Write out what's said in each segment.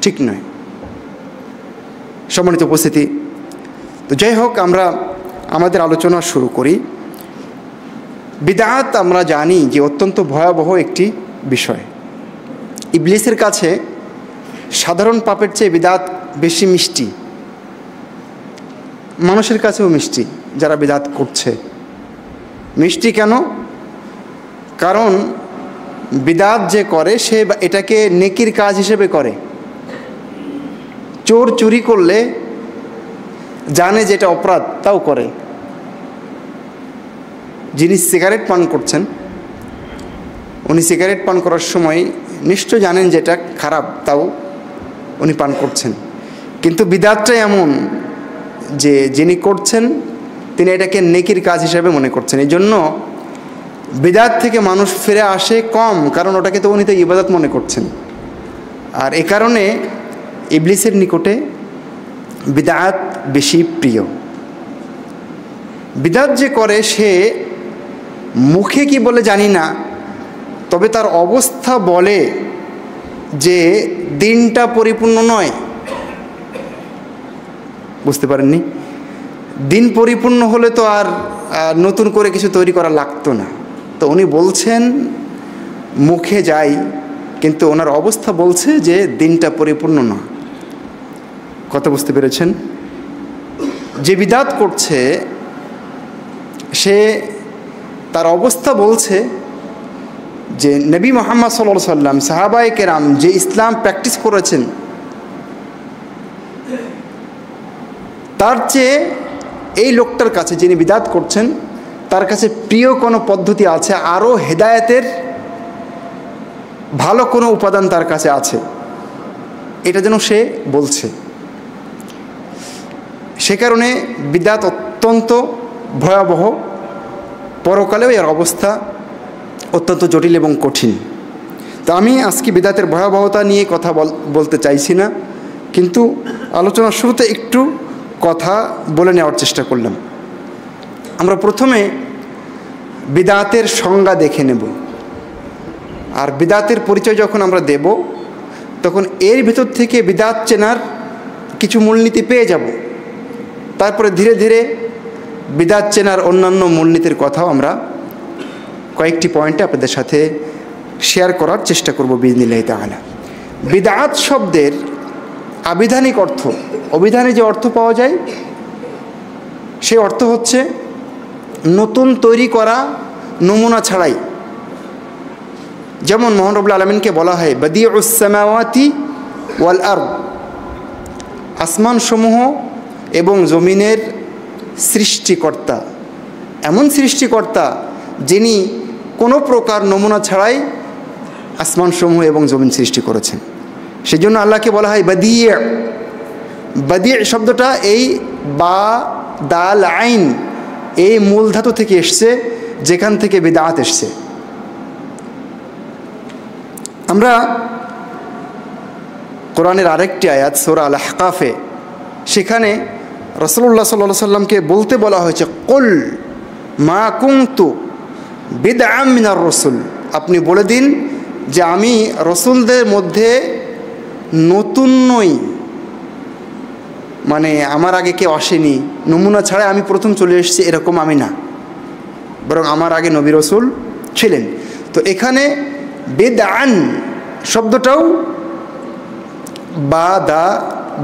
ঠিক নয়। সম্মানিত উপস্থিতি, তো যাই হোক, আমরা আমাদের আলোচনা শুরু করি। বিদআত আমরা জানি যে অত্যন্ত ভয়াবহ একটি বিষয়। ইবলিসের কাছে সাধারণ পাপের চেয়ে বিদআত বেশি মিষ্টি, মানুষের কাছেও মিষ্টি। যারা বিদআত করছে মিষ্টি কেন? কারণ বিদআত যে করে সে এটাকে নেকির কাজ হিসেবে করে। চোর চুরি করলে জানে যে এটা অপরাধ, তাও করে। যিনি সিগারেট পান করছেন, উনি সিগারেট পান করার সময় নিশ্চয় জানেন যে এটা খারাপ, তাও উনি পান করছেন। কিন্তু বিদআতটা এমন যে যিনি করছেন তিনি এটাকে নেকির কাজ হিসেবে মনে করছেন। এই জন্য বিদআত থেকে মানুষ ফিরে আসে কম, কারণ ওটাকে তো উনি তো ইবাদত মনে করছেন। আর এ কারণে ইবলিসের নিকটে বিদআত বেশি প্রিয়। বিদআত যে করে সে মুখে কি বলে জানি না, তবে তার অবস্থা বলে যে দিনটা পরিপূর্ণ নয়। বুঝতে পারেননি? দিন পরিপূর্ণ হলে তো আর নতুন করে কিছু তৈরি করা লাগতো না। তো উনি বলছেন মুখে যাই, কিন্তু ওনার অবস্থা বলছে যে দিনটা পরিপূর্ণ না। কথা বুঝতে পেরেছেন? যে বিদআত করছে সে তার অবস্থা বলছে যে নবী মুহাম্মদ সাল্লাল্লাহু আলাইহি ওয়াসাল্লাম, সাহাবায়ে কেরাম যে ইসলাম প্র্যাকটিস করেছেন তার চেয়ে এই লোকটার কাছে, যিনি বিদআত করছেন, তার কাছে প্রিয় কোনো পদ্ধতি আছে, আরও হেদায়েতের ভালো কোনো উপাদান তার কাছে আছে, এটা যেন সে বলছে। সে কারণে বিদআত অত্যন্ত ভয়াবহ। পরকালেও এর অবস্থা অত্যন্ত জটিল এবং কঠিন। তো আমি আজকে বিদআতের ভয়াবহতা নিয়ে কথা বলতে চাইছি না, কিন্তু আলোচনার শুরুতে একটু কথা বলে নেওয়ার চেষ্টা করলাম। আমরা প্রথমে বিদআতের সংজ্ঞা দেখে নেব, আর বিদআতের পরিচয় যখন আমরা দেব তখন এর ভিতর থেকে বিদআত চেনার কিছু মূলনীতি পেয়ে যাব। তারপরে ধীরে ধীরে বিদআত চেনার অন্যান্য মূলনীতির কথাও আমরা কয়েকটি পয়েন্টে আপনাদের সাথে শেয়ার করার চেষ্টা করব বিইজনিল্লাহি তাআলা। বিদআত শব্দের আবিধানিক অর্থ, অভিধানে যে অর্থ পাওয়া যায় সেই অর্থ হচ্ছে নতুন তৈরি করা নমুনা ছাড়াই। যেমন মহান রব্বুল আলামিনকে বলা হয় বাদিউস সামাওয়াতি ওয়াল আরদ, আসমানসমূহ এবং জমিনের সৃষ্টিকর্তা। এমন সৃষ্টিকর্তা যিনি কোনো প্রকার নমুনা ছাড়াই আসমানসমূহ এবং জমিন সৃষ্টি করেছেন। সেই জন্য আল্লাহকে বলা হয় বাদিউ। বাদিউ শব্দটা এই বা দাল আইন এই মূল ধাতু থেকে এসছে, যেখান থেকে বিদআত এসছে। আমরা কোরআনের আরেকটি আয়াত সূরা আল আহকাফে, সেখানে রাসূলুল্লাহ সাল্লাল্লাহু আলাইহি সাল্লামকে বলতে বলা হয়েছে কুল মা কুনতু বিদআম মিনার রাসূল, আপনি বলে দিন যে আমি রসুলদের মধ্যে নতুন নই, মানে আমার আগে কেউ আসেনি, নমুনা ছাড়া আমি প্রথম চলে এসেছি এরকম আমি না, বরং আমার আগে নবী রসুল ছিলেন। তো এখানে বিদআন শব্দটাও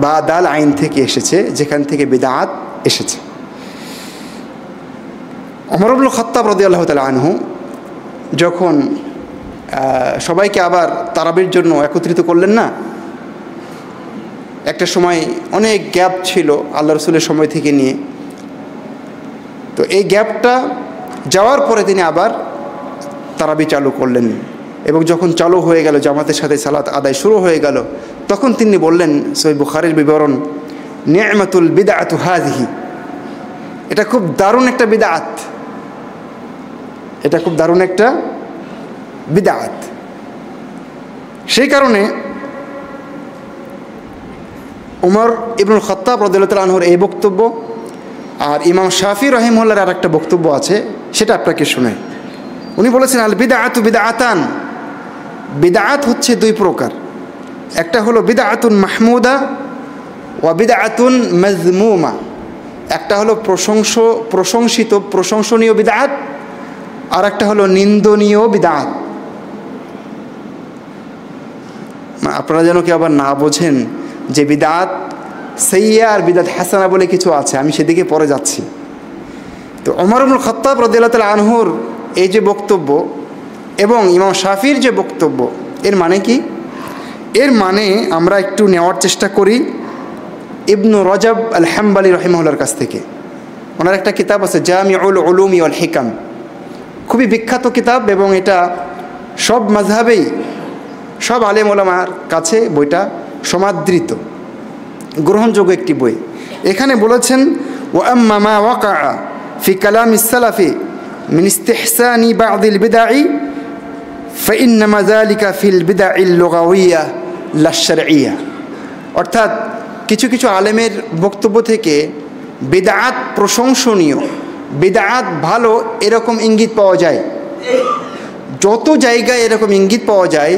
বা দাল আইন থেকে এসেছে, যেখান থেকে বিদআত এসেছে। ওমর ইবনে খাত্তাব রাদিয়াল্লাহু তাআলা আনহু যখন সবাইকে আবার তারাবির জন্য একত্রিত করলেন না, একটা সময় অনেক গ্যাপ ছিল আল্লাহ রসুলের সময় থেকে নিয়ে, তো এই গ্যাপটা যাওয়ার পরে তিনি আবার তারাবি চালু করলেন, এবং যখন চালু হয়ে গেল, জামাতের সাথে সালাত আদায় শুরু হয়ে গেল, তখন তিনি বললেন, সহিহ বুখারীর বিবরণ, নি'মাতুল বিদআতু হাযিহি, এটা খুব দারুণ একটা বিদআত, এটা খুব দারুণ একটা বিদআত। সেই কারণে ওমর ইবনুল খাত্তাব রাদিয়াল্লাহু তাআলা আনহুর এই বক্তব্য আর ইমাম শাফি রাহিমাহুল্লাহর আর একটা বক্তব্য আছে, সেটা আপনাকে শোনাই। উনি বলেছেন আল বিদআতু বিদআতান, বিদআত হচ্ছে দুই প্রকার। একটা হলো বিদআতুন মাহমুদা ওয়া বিদআতুন মাজমুমা। একটা হলো প্রশংসিত প্রশংসনীয় বিদআত, আর একটা হলো নিন্দনীয় বিদআত। আপনারা যেন কি আবার না বোঝেন যে বিদআত সাইয়্যা আর বিদআত হাসানা বলে কিছু আছে, আমি সেদিকে পরে যাচ্ছি। তো ওমর ইবনুল খাত্তাব রাদিয়াল্লাহু তাআলা আনহুর এই যে বক্তব্য এবং ইমাম শাফির যে বক্তব্য, এর মানে কি? এর মানে আমরা একটু নেওয়ার চেষ্টা করি ইবনু রজব আল হাম্বলি রাহিমাহুল্লাহর কাছ থেকে। ওনার একটা কিতাব আছে জামিউল উলুম ওয়াল হিকাম, খুবই বিখ্যাত কিতাব, এবং এটা সব মাযহাবেই সব আলেম ওলামার কাছে বইটা সমাদৃত, গ্রহণযোগ্য একটি বই। এখানে বলেছেন ওয়া আম্মা মা ওয়াকা ফি কালামিস সালাফি মিন ইস্তিহসানি বা'দিল বিদআই ফাইন্নামা যালিকা ফিল বিদআইল লুগাউইয়্যা লা শারঈয়্যা। অর্থাৎ কিছু কিছু আলেমের বক্তব্য থেকে বিদআত প্রশংসনীয়, বিদআত ভালো, এরকম ইঙ্গিত পাওয়া যায়। যত জায়গায় এরকম ইঙ্গিত পাওয়া যায়,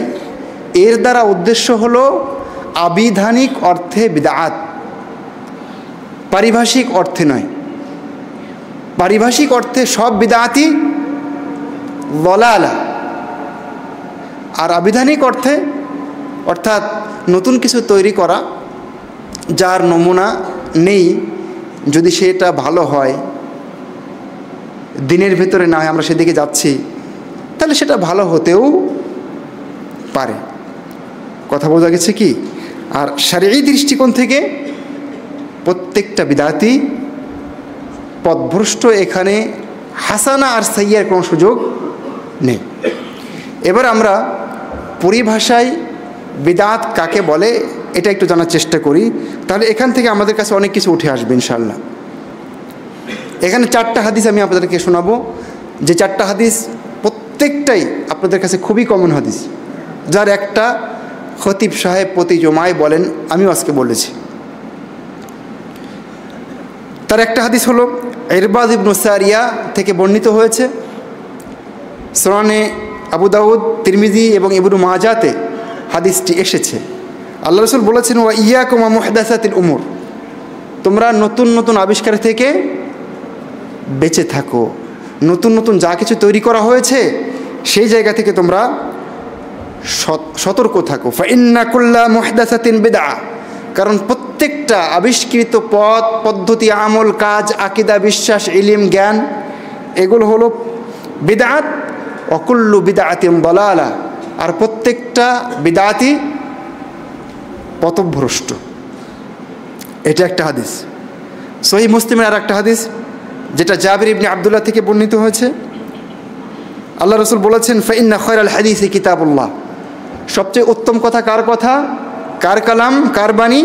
এর দ্বারা উদ্দেশ্য হলো আবিধানিক অর্থে বিদআত, পারিভাষিক অর্থে নয়। পারিভাষিক অর্থে সব বিদআতই দালালা, আর আবিধানিক অর্থে অর্থাৎ নতুন কিছু তৈরি করা যার নমুনা নেই, যদি সেটা ভালো হয়, দিনের ভেতরে না হয় আমরা সেদিকে যাচ্ছি, তাহলে সেটা ভালো হতেও পারে। কথা বোঝা গেছে কি? আর শারঈ দৃষ্টিকোণ থেকে প্রত্যেকটা বিদআতই পথভ্রষ্ট, এখানে হাসানা আর সাইয়্যার কোনো সুযোগ নেই। এবার আমরা পরিভাষায় বিদআত কাকে বলে এটা একটু জানার চেষ্টা করি, তাহলে এখান থেকে আমাদের কাছে অনেক কিছু উঠে আসবে ইনশাআল্লাহ। এখানে 4টা হাদিস আমি আপনাদেরকে শোনাবো, যে 4টা হাদিস প্রত্যেকটাই আপনাদের কাছে খুবই কমন হাদিস, যার একটা খতিব সাহেব প্রতি জুমায় বলেন, আমিও আজকে বলেছি। তার একটা হাদিস হলো ইরবাদ ইবনু সারিয়া থেকে বর্ণিত হয়েছে, সুনানে আবু দাউদ, তিরমিজি এবং ইবনু মাজাতে হাদিসটি এসেছে। আল্লাহ রাসূল বলেছেন ওয়া ইয়াকুম ওয়া মুহদাসাতিল উমুর, তোমরা নতুন নতুন আবিষ্কার থেকে বেঁচে থাকো। নতুন নতুন যা কিছু তৈরি করা হয়েছে সেই জায়গা থেকে তোমরা সতর্ক থাকো। ফাইন্না কুল্লা মুহদাসাতিন বিদআ, কারণ প্রত্যেকটা আবিষ্কৃত পথ পদ্ধতি, আমল, কাজ, আকীদা, বিশ্বাস, ইলম, জ্ঞান, এগুলো হলো বিদআত। ওয়া কুল্লু বিদআতিন দালালা, আর প্রত্যেকটা বিদআতই পথভ্রষ্ট। এটা একটা হাদিস। সহিহ মুসলিমের আর একটা হাদিস, যেটা জাবির ইবনে আব্দুল্লাহ থেকে বর্ণিত হয়েছে। আল্লাহ রাসূল বলেছেন ফাইন্না খায়রাল হাদিসি কিতাবুল্লাহ, সবচেয়ে উত্তম কথা কার কথা, কার কালাম, কার বাণী?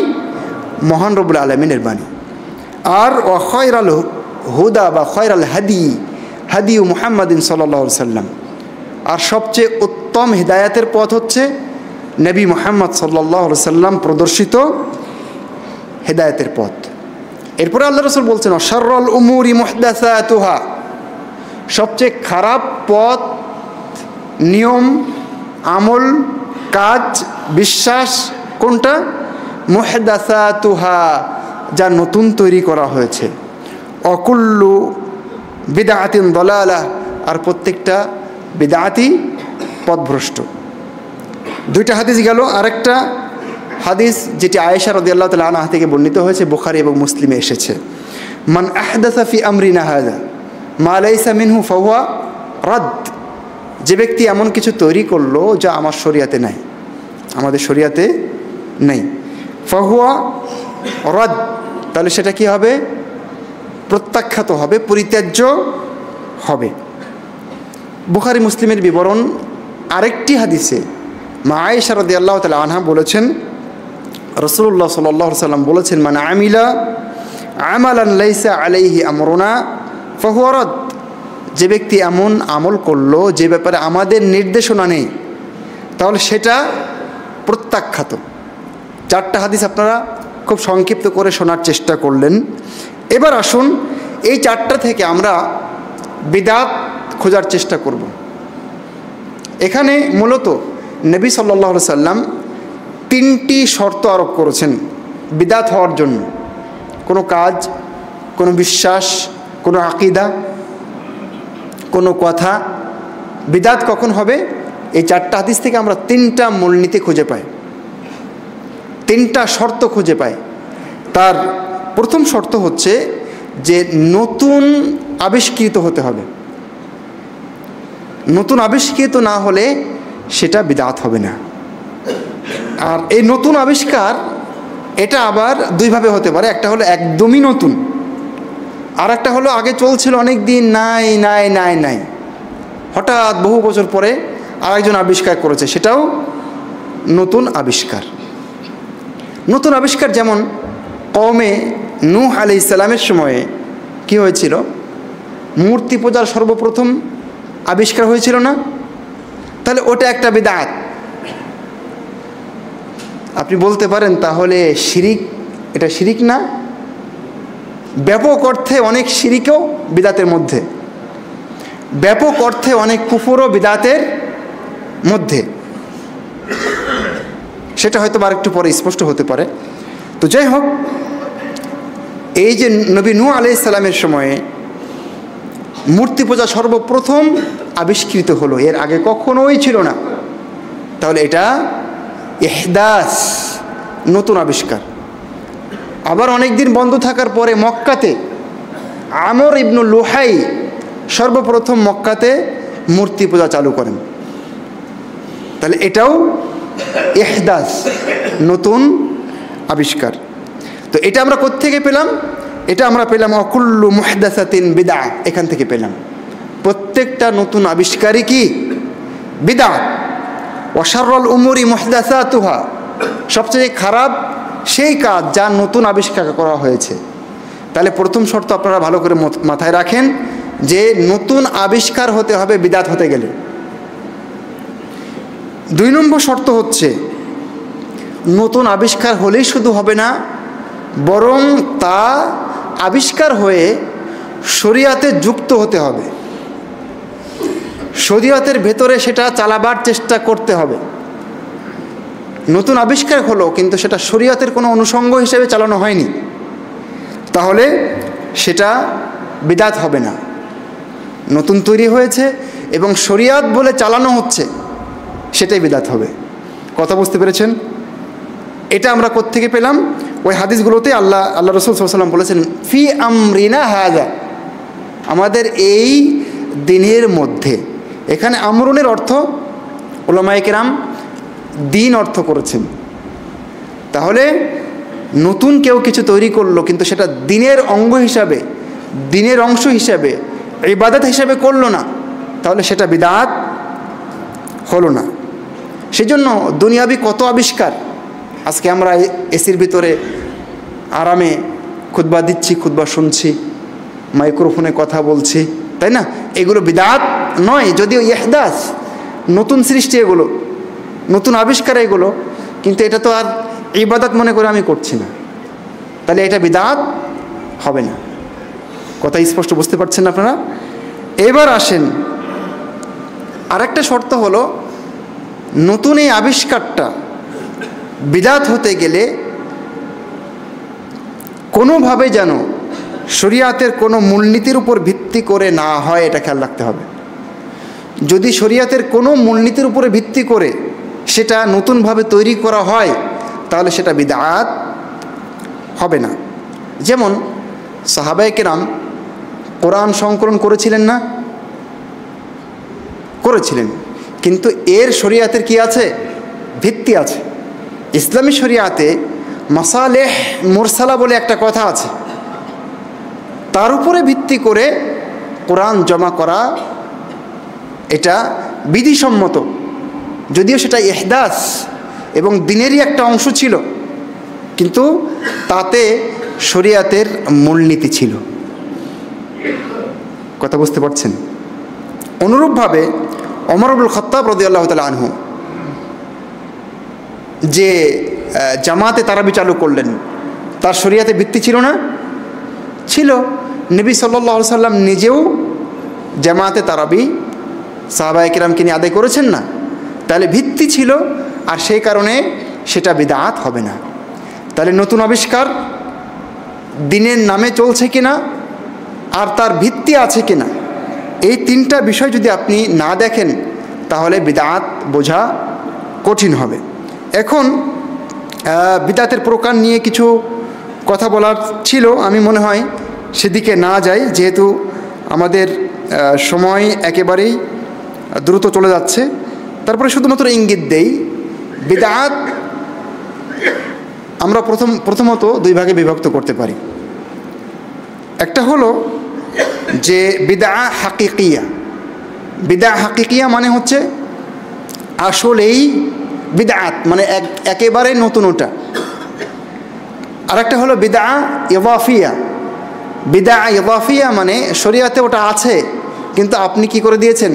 মহান রব্বুল আলামিনের বাণী। আর ওয়া খায়রাল হুদা বা খায়রাল হাদি মুহাম্মাদিন সাল্লাল্লাহু আলাইহি সাল্লাম, আর সবচেয়ে উত্তম হিদায়াতের পথ হচ্ছে নবী মুহাম্মদ সাল্লাল্লাহু আলাইহি সাল্লাম প্রদর্শিত হিদায়াতের পথ। এরপরে আল্লাহ রাসূল বলছেন শাররুল উমুরি মুহদাসাতুহা, সবচেয়ে খারাপ পথ, নিয়ম, আমল, কাজ, বিশ্বাস কোনটা? মুহদাসাতুহা, যা নতুন তৈরি করা হয়েছে। অকুল্লু বিদআতিন দালালা, আর প্রত্যেকটা বিদআতই পথভ্রষ্ট। 2টা হাদিস গেল। আরেকটা হাদিস যেটি আয়েশা রাদিয়াল্লাহু তাআলা আনহা থেকে বর্ণিত হয়েছে, বুখারী এবং মুসলিমে এসেছে, মান আহদাসা ফি আমরিনা হাযা মা লাইসা মিনহু ফাহুয়া রাদ, যে ব্যক্তি এমন কিছু তৈরি করলো যা আমার শরিয়াতে নাই, আমাদের শরিয়াতে নেই, ফাহুয়া রাদ, তাহলে সেটা কি হবে? প্রত্যাখ্যাত হবে, পরিত্যাজ্য হবে। বুখারী মুসলিমের বিবরণ আরেকটি হাদিসে মা আয়েশা রাদিয়াল্লাহু তাআলা আনহা বলেছেন, রাসূলুল্লাহ সাল্লাল্লাহু আলাইহি ওয়াসাল্লাম বলেছেন, মান আমিলা আমালান লাইসা আলাইহি আমরুনা ফাহুয়া রাদ, যে ব্যক্তি এমন আমল করলো যে ব্যাপারে আমাদের নির্দেশনা নেই, তাহলে সেটা প্রত্যাখ্যাত। 4টা হাদিস আপনারা খুব সংক্ষিপ্ত করে শোনার চেষ্টা করলেন। এবার আসুন এই 4টা থেকে আমরা বিদআত খোঁজার চেষ্টা করব। এখানে মূলত নবী সাল্লাল্লাহু আলাইহি সাল্লাম 3টি শর্ত আরোপ করেছেন বিদআত হওয়ার জন্য। কোনো কাজ, কোনো বিশ্বাস, কোনো আকীদা, কোনো কথা বিদআত কখন হবে, এই 4টা হাদিস থেকে আমরা 3টা মূলনীতি খুঁজে পাই, 3টা শর্ত খুঁজে পাই। তার প্রথম শর্ত হচ্ছে যে নতুন আবিষ্কৃত হতে হবে। নতুন আবিষ্কৃত না হলে সেটা বিদআত হবে না। আর এই নতুন আবিষ্কার এটা আবার দুইভাবে হতে পারে। একটা হলো একদমই নতুন, আর একটা হলো আগে চলছিল অনেক দিন, নাই নাই নাই নাই, হঠাৎ বহু বছর পরে আরেকজন আবিষ্কার করেছে, সেটাও নতুন আবিষ্কার। নতুন আবিষ্কার যেমন কওমে নূহ আলাইহিস সালামের সময়ে কি হয়েছিল, মূর্তি পূজার সর্বপ্রথম আবিষ্কার হয়েছিল না? তাহলে ওটা একটা বিদআত। আপনি বলতে পারেন তাহলে শিরিক, এটা শিরিক না? ব্যাপক অর্থে অনেক শিরিকও বিদআতের মধ্যে, ব্যাপক অর্থে অনেক কুফরও বিদআতের মধ্যে। সেটা হয়তো আর একটু পরে স্পষ্ট হতে পারে। তো যাই হোক, এই যে নবী নূহ আলাইহিস সালামের সময়ে মূর্তি পূজা সর্বপ্রথম আবিষ্কৃত হলো, এর আগে কখনোই ছিল না, তাহলে এটা ইহদাস, নতুন আবিষ্কার। আবার অনেক দিন বন্ধ থাকার পরে মক্কাতে আমর ইবনু লুহাই সর্বপ্রথম মক্কাতে মূর্তি পূজা চালু করেন, তাহলে এটাও ইহদাস, নতুন আবিষ্কার। তো এটা আমরা কোত্থেকে পেলাম? এটা আমরা পেলাম অকুল্লু মুহদাসাতিন বিদআ, এখান থেকে পেলাম। প্রত্যেকটা নতুন আবিষ্কারই কি বিদআত। ওয়াশাররুল উমুরি মুহদাসাতুহা, সবচেয়ে খারাপ সেই কাজ যা নতুন আবিষ্কার করা হয়েছে। তাহলে প্রথম শর্ত আপনারা ভালো করে মাথায় রাখেন যে নতুন আবিষ্কার হতে হবে বিদআত হতে গেলে। 2 নম্বর শর্ত হচ্ছে নতুন আবিষ্কার হলেই শুধু হবে না, বরং তা আবিষ্কার হয়ে শরীয়তে যুক্ত হতে হবে, শরীয়তের ভেতরে সেটা চালাবার চেষ্টা করতে হবে। নতুন আবিষ্কার হলো কিন্তু সেটা শরীয়তের কোনো অনুষঙ্গ হিসেবে চালানো হয়নি, তাহলে সেটা বিদআত হবে না। নতুন তৈরি হয়েছে এবং শরীয়ত বলে চালানো হচ্ছে, সেটাই বিদআত হবে। কথা বুঝতে পেরেছেন? এটা আমরা কোত্থেকে পেলাম? ওই হাদিসগুলোতে আল্লাহ রাসূল সাল্লাল্লাহু আলাইহি ওয়াসাল্লাম বলেছেন ফি আমরিনা হাযা, আমাদের এই দিনের মধ্যে। এখানে আমরুনের অর্থ উলামায়ে কেরাম দিন অর্থ করেছেন। তাহলে নতুন কেউ কিছু তৈরি করলো কিন্তু সেটা দিনের অঙ্গ হিসাবে, দিনের অংশ হিসাবে, ইবাদত হিসাবে করলো না, তাহলে সেটা বিদআত হলো না। সেজন্য দুনিয়াবি কত আবিষ্কার, আজকে আমরা এসির ভিতরে আরামে খুতবা দিচ্ছি, খুতবা শুনছি, মাইক্রোফোনে কথা বলছি, তাই না? এগুলো বিদআত নয়, যদিও ইহদাস, নতুন সৃষ্টি, এগুলো নতুন আবিষ্কার এগুলো, কিন্তু এটা তো আর ইবাদত মনে করে আমি করছি না, তাহলে এটা বিদআত হবে না। কথা স্পষ্ট বুঝতে পারছেন আপনারা? এবার আসেন, আরেকটা শর্ত হলো নতুন এই আবিষ্কারটা বিদআত হতে গেলে কোনোভাবে যেন শরীয়তের কোনো মূলনীতির উপর ভিত্তি করে না হয়, এটা খেয়াল রাখতে হবে। যদি শরীয়তের কোনো মূলনীতির উপরে ভিত্তি করে সেটা নতুনভাবে তৈরি করা হয়, তাহলে সেটা বিদআত হবে না। যেমন সাহাবায়ে কেরাম কোরআন সংকলন করেছিলেন না? করেছিলেন, কিন্তু এর শরীয়তের কি আছে? ভিত্তি আছে। ইসলামী শরীয়তে মাসালেহ মুরসালা বলে একটা কথা আছে, তার উপরে ভিত্তি করে কোরআন জমা করা এটা বিধিসম্মত, যদিও সেটা ইহদাস এবং দিনেরই একটা অংশ ছিল, কিন্তু তাতে শরীয়তের মূলনীতি ছিল। কথা বুঝতে পারছেন? অনুরূপভাবে ওমর ইবনুল খাত্তাব রাদিয়াল্লাহু তাআলা আনহু যে জামাতে তারাবি চালু করলেন, তার শরীয়তে ভিত্তি ছিল না? ছিল। নবী সাল্লাল্লাহু আলাইহি সাল্লাম নিজেও জামাতে তারাবি সাহাবায়ে কেরামকে নিয়ে আদায় করেছেন না? তাহলে ভিত্তি ছিল, আর সেই কারণে সেটা বিদআত হবে না। তাহলে নতুন আবিষ্কার দিনের নামে চলছে কিনা আর তার ভিত্তি আছে কিনা, এই তিনটা বিষয় যদি আপনি না দেখেন তাহলে বিদআত বোঝা কঠিন হবে। এখন বিদআতের প্রকার নিয়ে কিছু কথা বলার ছিল, আমি মনে হয় সেদিকে না যাই, যেহেতু আমাদের সময় একেবারেই দ্রুত চলে যাচ্ছে। তারপরে শুধুমাত্র ইঙ্গিত দেই, বিদআত আমরা প্রথমত দুই ভাগে বিভক্ত করতে পারি। একটা হলো যে বিদআ হাকিকিয়া। বিদআ হাকিকিয়া মানে হচ্ছে আসলেই বিদআত, মানে একেবারে নতুন ওটা। আর একটা হলো বিদআ ইদাফিয়া। বিদআ ইদাফিয়া মানে শরীয়তে ওটা আছে কিন্তু আপনি কি করে দিয়েছেন,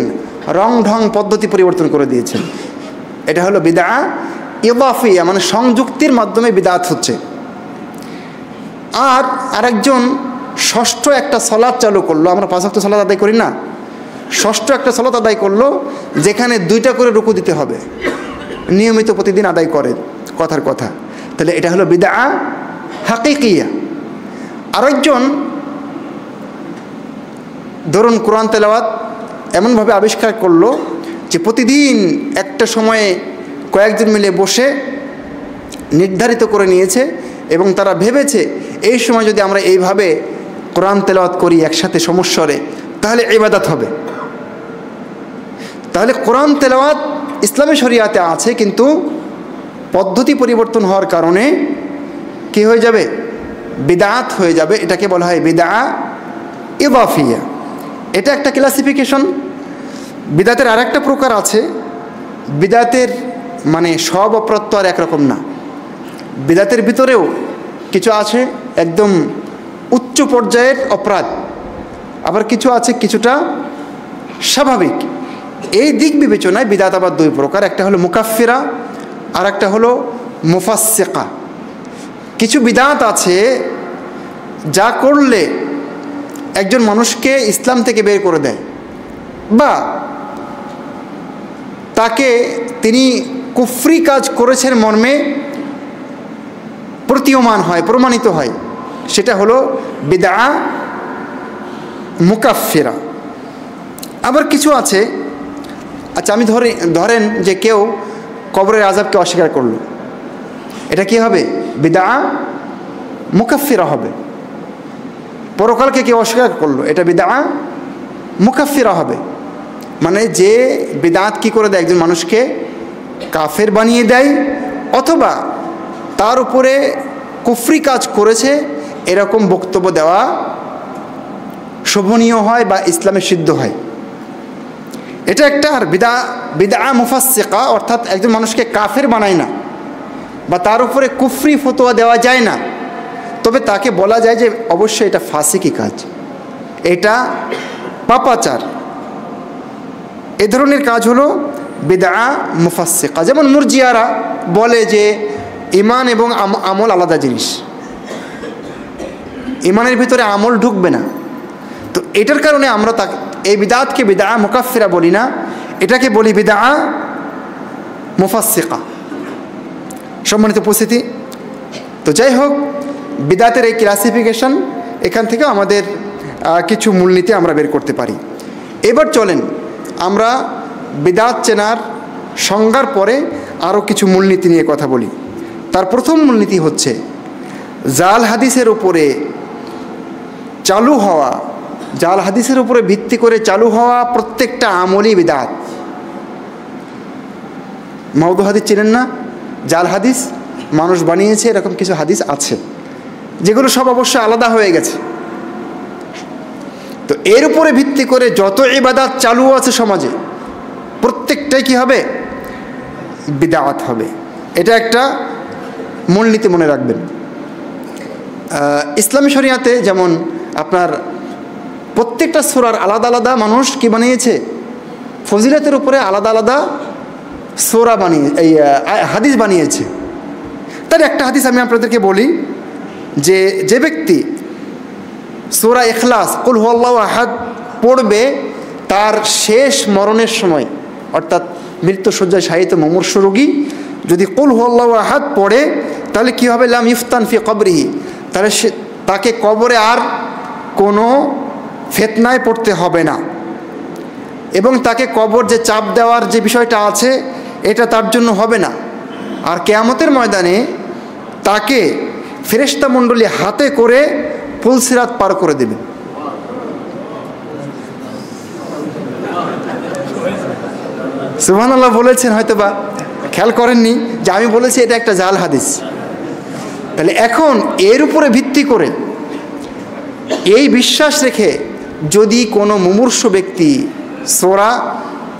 রং ঢং পদ্ধতি পরিবর্তন করে দিয়েছেন। এটা হলো বিদআ ইদাফিয়া, মানে সংযুক্তির মাধ্যমে বিদআত হচ্ছে। আর আরেকজন ষষ্ঠ একটা সালাত চালু করলো, আমরা 5 ওয়াক্ত সালাত আদায় করি না, ষষ্ঠ একটা সালাত আদায় করলো যেখানে 2টা করে রুকু দিতে হবে, নিয়মিত প্রতিদিন আদায় করে, কথার কথা। তাহলে এটা হলো বিদআ হাকিকিয়া। আরেকজন ধরুন কোরআন তেলাওয়াত এমনভাবে আবিষ্কার করলো যে প্রতিদিন একটা সময়ে কয়েকজন মিলে বসে নির্ধারিত করে নিয়েছে এবং তারা ভেবেছে এই সময় যদি আমরা এইভাবে কোরআন তেলাওয়াত করি একসাথে সমস্বরে তাহলে ইবাদত হবে। তাহলে কোরআন তেলাওয়াত ইসলামী শরিয়াতে আছে কিন্তু পদ্ধতি পরিবর্তন হওয়ার কারণে কি হয়ে যাবে, বিদআত হয়ে যাবে। এটাকে বলা হয় বিদআ ইদাফিয়া। এটা একটা ক্লাসিফিকেশন। বিদআতের আরেকটা প্রকার আছে, বিদআতের মানে সব অপরাধ তো আর একরকম না। বিদআতের ভিতরেও কিছু আছে একদম উচ্চ পর্যায়ের অপরাধ, আবার কিছু আছে কিছুটা স্বাভাবিক। এই দিক বিবেচনায় বিদআত আবার 2 প্রকার, একটা হলো মুকাফফিরা আর একটা হলো মুফাসসিকা। কিছু বিদআত আছে যা করলে একজন মানুষকে ইসলাম থেকে বের করে দেয় বা তাকে তিনি কুফরি কাজ করেছেন মর্মে প্রতীয়মান হয়, প্রমাণিত হয়, সেটা হলো বিদআ মুকাফফিরা। আবার কিছু আছে, আচ্ছা আমি ধরেন যে কেউ কবরের আযাবকে অস্বীকার করলো, এটা কি হবে, বিদআ মুকাফফিরা হবে। পরকালকে কেউ অস্বীকার করলো, এটা বিদআ মুকাফফিরা হবে। মানে যে বিদআত কি করে দেয়, একজন মানুষকে কাফের বানিয়ে দেয় অথবা তার উপরে কুফরি কাজ করেছে এরকম বক্তব্য দেওয়া শোভনীয় হয় বা ইসলামে সিদ্ধ হয়, এটা একটা। আর বিদআ মুফাসসিকা অর্থাৎ একজন মানুষকে কাফের বানায় না বা তার উপরে কুফরি ফতোয়া দেওয়া যায় না, তবে তাকে বলা যায় যে অবশ্যই এটা ফাসিকি কাজ, এটা পাপাচার। এ ধরনের কাজ হলো বিদআ মুফাসসিকা। যেমন মুরজিয়ারা বলে যে ঈমান এবং আমল আলাদা জিনিস, ঈমানের ভিতরে আমল ঢুকবে না। তো এটার কারণে আমরা এই বিদআতকে বিদআ মুকাফফিরা বলি না, এটাকে বলি বিদআ মুফাসসিকা। সম্মানিত উপস্থিতি, তো যাই হোক, বিদআতের এই ক্লাসিফিকেশন, এখান থেকে আমাদের কিছু মূলনীতি আমরা বের করতে পারি। এবার চলেন আমরা বিদআত চেনার সংজ্ঞার পরে আরও কিছু মূলনীতি নিয়ে কথা বলি। তার প্রথম মূলনীতি হচ্ছে জাল হাদিসের উপরে চালু হওয়া, জাল হাদিসের উপরে ভিত্তি করে চালু হওয়া প্রত্যেকটা আমলই বিদআত। মাউদু হাদিস চেনেন না? জাল হাদিস মানুষ বানিয়েছে, এরকম কিছু হাদিস আছে যেগুলো সব অবশ্য আলাদা হয়ে গেছে। তো এর উপরে ভিত্তি করে যত ইবাদত চালু আছে সমাজে প্রত্যেকটাই কি হবে, বিদআত হবে। এটা একটা মূলনীতি মনে রাখবেন। ইসলামী শরিয়াতে যেমন আপনার প্রত্যেকটা সূরার আলাদা আলাদা মানুষ কি বানিয়েছে, ফজিলতের উপরে আলাদা আলাদা সূরা বানিয়ে এই হাদিস বানিয়েছে। তার একটা হাদিস আমি আপনাদেরকে বলি, যে ব্যক্তি সূরা ইখলাস কুল হুয়াল্লাহু আহাদ পড়বে তার শেষ মরণের সময়, অর্থাৎ মৃত্যুশয্যায় শায়িত মুমূর্ষু রোগী যদি কুল হুয়াল্লাহু আহাদ পড়ে তাহলে কী হবে, লাম ইফতান ফি কবরিহি, তাহলে তাকে কবরে আর কোনো ফিতনায় পড়তে হবে না, এবং তাকে কবর যে চাপ দেওয়ার যে বিষয়টা আছে এটা তার জন্য হবে না। আর কিয়ামতের ময়দানে তাকে ফেরেশতা মণ্ডলী হাতে করে পুলসিরাত পার করে দেবে। সুবহানাল্লাহ বলেছেন, হয়তো বা খেয়াল করেননি যে আমি বলেছি এটা একটা জাল হাদিস। তাহলে এখন এর উপরে ভিত্তি করে এই বিশ্বাস রেখে যদি কোনো মুমূর্ষু ব্যক্তি সূরা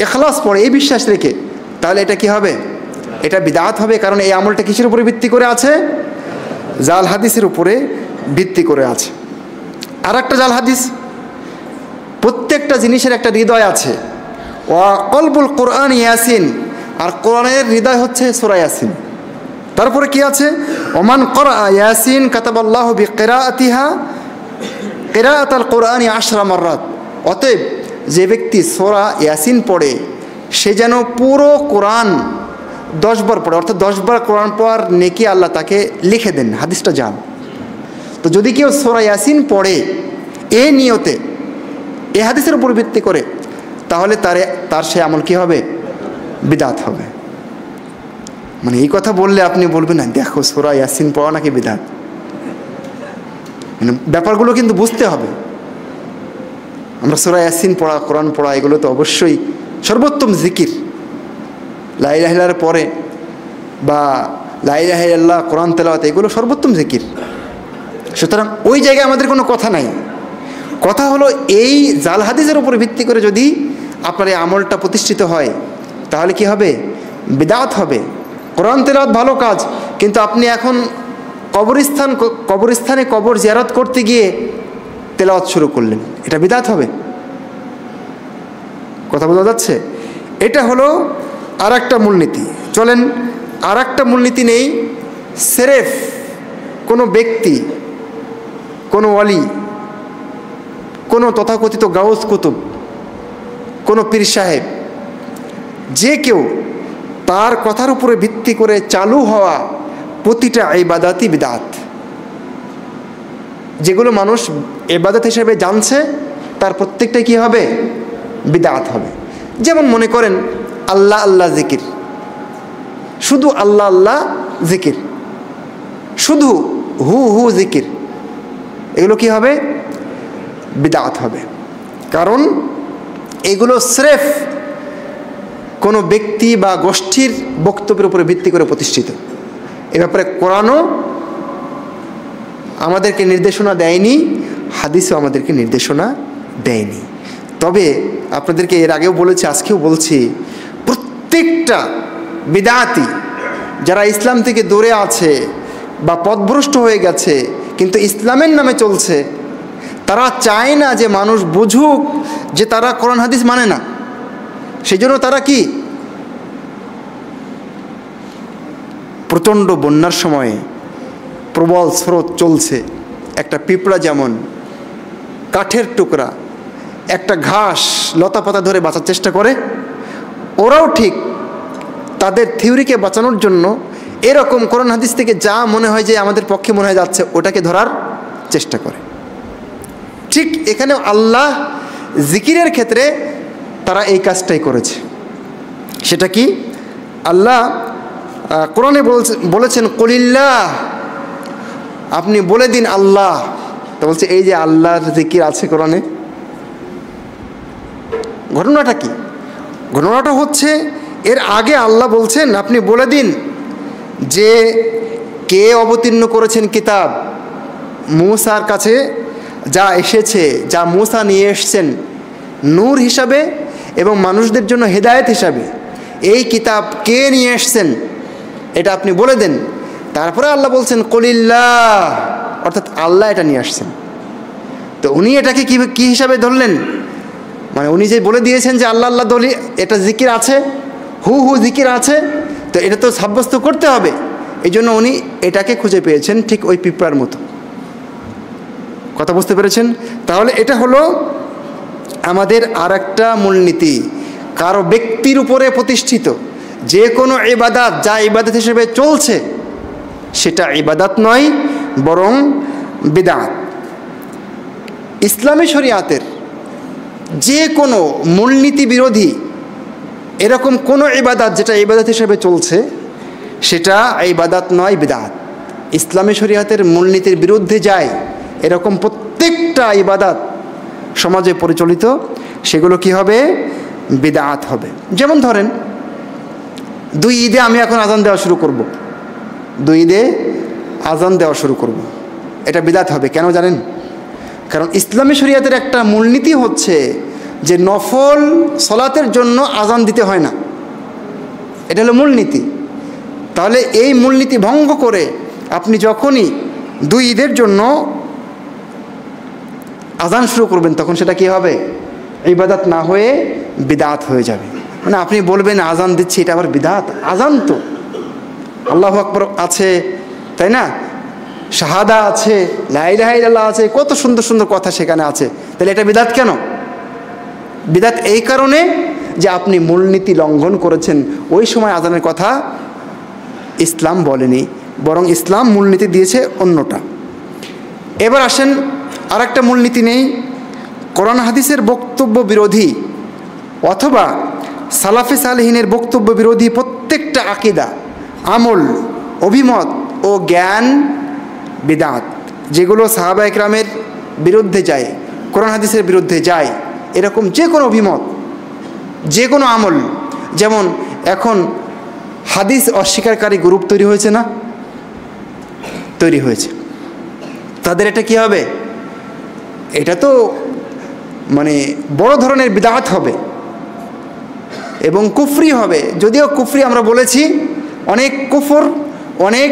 ইখলাস পড়ে এই বিশ্বাস রেখে, তাহলে এটা কি হবে, এটা বিদআত হবে। কারণ এই আমলটা কিসের উপরে ভিত্তি করে আছে, জাল হাদিসের উপরে ভিত্তি করে আছে। আর একটা জাল হাদিস, প্রত্যেকটা জিনিসের একটা হৃদয় আছে। ওয়া কলবুল কোরআন ইয়াসিন, আর কোরআনের হৃদয় হচ্ছে সূরা ইয়াসিন। তারপরে কি আছে, ওমান ক্বরা ইয়াসিন কাতাবাল্লাহু বিকিরাআতিহা কিরাআতাল কোরআনি 10 মাররাত। অতএব যে ব্যক্তি সূরা ইয়াসিন পড়ে সে যেন পুরো কোরআন 10 বার পড়ে, অর্থাৎ 10 বার কোরআন পড়ার নেকি আল্লাহ তাকে লিখে দেন। হাদিসটা জান। তো যদি কেউ সূরা ইয়াসিন পড়ে এই নিয়তে, এই হাদিসের উপর ভিত্তি করে, তাহলে তার সে আমল কি হবে, বিদআত হবে। মানে এই কথা বললে আপনি বলবেন না, দেখো সূরা ইয়াসিন পড়া নাকি বিদআত। মানে ব্যাপারগুলো কিন্তু বুঝতে হবে। আমরা সূরা ইয়াসিন পড়া, কোরআন পড়া, এগুলো তো অবশ্যই সর্বোত্তম জিকির। লা ইলাহা ইল্লাল্লাহর পরে বা লা ইলাহা ইল্লাল্লাহ, কোরআন তেলাওয়াত, এগুলো সর্বোত্তম জিকির। সুতরাং ওই জায়গায় আমাদের কোনো কথা নাই। কথা হলো এই জাল হাদিসের উপর ভিত্তি করে যদি আপনার এই আমলটা প্রতিষ্ঠিত হয় তাহলে কি হবে, বিদআত হবে। কোরআন তেলাওয়াত ভালো কাজ, কিন্তু আপনি এখন কবরস্থানে কবর জিয়ারত করতে গিয়ে তেলাওয়াত শুরু করলেন, এটা বিদআত হবে। কথা বোঝা যাচ্ছে? এটা হলো আর একটা মূলনীতি। চলেন আর একটা মূলনীতি নেই। সেরেফ কোনো ব্যক্তি, কোনো ওয়ালি, কোনো তথাকথিত গাউস কুতুব, কোনো পীর সাহেব, যে কেউ তার কথার উপরে ভিত্তি করে চালু হওয়া প্রতিটা ইবাদতই বিদআত। যেগুলো মানুষ ইবাদত হিসেবে জানছে তার প্রত্যেকটাই কি হবে, বিদআত হবে। যেমন মনে করেন আল্লাহ আল্লাহ জিকির, শুধু আল্লাহ আল্লাহ জিকির, শুধু হু হু জিকির, এগুলো কি হবে, বিদআত হবে। কারণ এগুলো স্রেফ কোনো ব্যক্তি বা গোষ্ঠীর বক্তব্যের উপরে ভিত্তি করে প্রতিষ্ঠিত। এ ব্যাপারে কোরআনও আমাদেরকে নির্দেশনা দেয়নি, হাদিসও আমাদেরকে নির্দেশনা দেয়নি। তবে আপনাদেরকে এর আগেও বলেছি, আজকেও বলছি, প্রত্যেকটা বিদআতি যারা ইসলাম থেকে দূরে আছে বা পথভ্রষ্ট হয়ে গেছে কিন্তু ইসলামের নামে চলছে, তারা চায় না যে মানুষ বুঝুক যে তারা কোরআন হাদিস মানে না। সেই জন্য তারা কি, প্রচণ্ড বন্যার সময়ে প্রবল স্রোত চলছে, একটা পিঁপড়া যেমন কাঠের টুকরা, একটা ঘাস লতা পাতা ধরে বাঁচার চেষ্টা করে, ওরাও ঠিক তাদের থিওরিকে বাঁচানোর জন্য এরকম কোরআন হাদিস থেকে যা মনে হয় যে আমাদের পক্ষে মনে হয় যাচ্ছে ওটাকে ধরার চেষ্টা করে। ঠিক এখানে আল্লাহ জিকিরের ক্ষেত্রে তারা এই কাজটাই করেছে। সেটা কি, আল্লাহ কোরআনে বলেছেন কুলিল্লাহ, আপনি বলে দিন আল্লাহ। তো বলছে এই যে আল্লাহর জিকির আছে কোরআনে। ঘটনাটা কি, ঘটনাটা হচ্ছে এর আগে আল্লাহ বলছেন আপনি বলে দিন যে কে অবতীর্ণ করেছেন কিতাব, মূসার কাছে যা এসেছে, যা মূসা নিয়ে এসছেন নূর হিসাবে এবং মানুষদের জন্য হেদায়েত হিসাবে, এই কিতাব কে নিয়ে এসছেন এটা আপনি বলে দেন। তারপরে আল্লাহ বলছেন কুলিল্লাহ, অর্থাৎ আল্লাহ এটা নিয়ে আসছেন। তো উনি এটাকে কি হিসাবে ধরলেন, মানে উনি যে বলে দিয়েছেন যে আল্লাহ আল্লাহ দলি এটা জিকির আছে, হু হু জিকির আছে, তো এটা তো সাব্যস্ত করতে হবে। এই জন্য উনি এটাকে খুঁজে পেয়েছেন ঠিক ওই পিঁপড়ার মতো। কথা বুঝতে পেরেছেন? তাহলে এটা হলো আমাদের আর একটা মূলনীতি, কারো ব্যক্তির উপরে প্রতিষ্ঠিত যে কোনো ইবাদত যা ইবাদত হিসেবে চলছে সেটা ইবাদত নয়, বরং বিদআত। ইসলামী শরিয়াতের যে কোনো মূলনীতি বিরোধী এরকম কোনো ইবাদত যেটা ইবাদত হিসেবে চলছে সেটা ইবাদত নয়, বিদআত। ইসলামী শরিয়াতের মূলনীতির বিরুদ্ধে যায় এরকম প্রত্যেকটা ইবাদত সমাজে পরিচালিত সেগুলো কি হবে? বিদআত হবে। যেমন ধরেন 2 ঈদে আমি এখন আজান দেওয়া শুরু করব, 2 ঈদে আজান দেওয়া শুরু করব, এটা বিদআত হবে। কেন জানেন? কারণ ইসলামী শরিয়াতের একটা মূলনীতি হচ্ছে যে নফল সলাতের জন্য আজান দিতে হয় না, এটা হলো মূলনীতি। তাহলে এই মূলনীতি ভঙ্গ করে আপনি যখনই 2 ঈদের জন্য আজান শুরু করবেন তখন সেটা কি হবে? ইবাদত না হয়ে বিদআত হয়ে যাবে। মানে আপনি বলবেন আজান দিচ্ছি, এটা আবার বিদআত? আজান তো আল্লাহু আকবার আছে, তাই না? শাহাদা আছে, লা ইলাহা ইল্লাল্লাহ আছে, কত সুন্দর সুন্দর কথা সেখানে আছে। তাহলে এটা বিদআত কেন? বিদআত এই কারণে যে আপনি মূলনীতি লঙ্ঘন করেছেন। ওই সময় আজানের কথা ইসলাম বলেনি, বরং ইসলাম মূলনীতি দিয়েছে অন্যটা। এবার আসেন আর একটা মূলনীতি নেই, কোরআন হাদিসের বক্তব্য বিরোধী অথবা সালাফে সালেহিনের বক্তব্য বিরোধী প্রত্যেকটা আকীদা, আমল, অভিমত ও জ্ঞান বিদআত। যেগুলো সাহাবা একরামের বিরুদ্ধে যায়, কোরআন হাদিসের বিরুদ্ধে যায়, এরকম যে কোনো অভিমত, যে কোনো আমল। যেমন এখন হাদিস অস্বীকারী গ্রুপ তৈরি হয়েছে না? তৈরি হয়েছে। তাদের এটা কি হবে? এটা তো মানে বড় ধরনের বিদআত হবে এবং কুফরি হবে। যদিও কুফরি আমরা বলেছি, অনেক কুফর, অনেক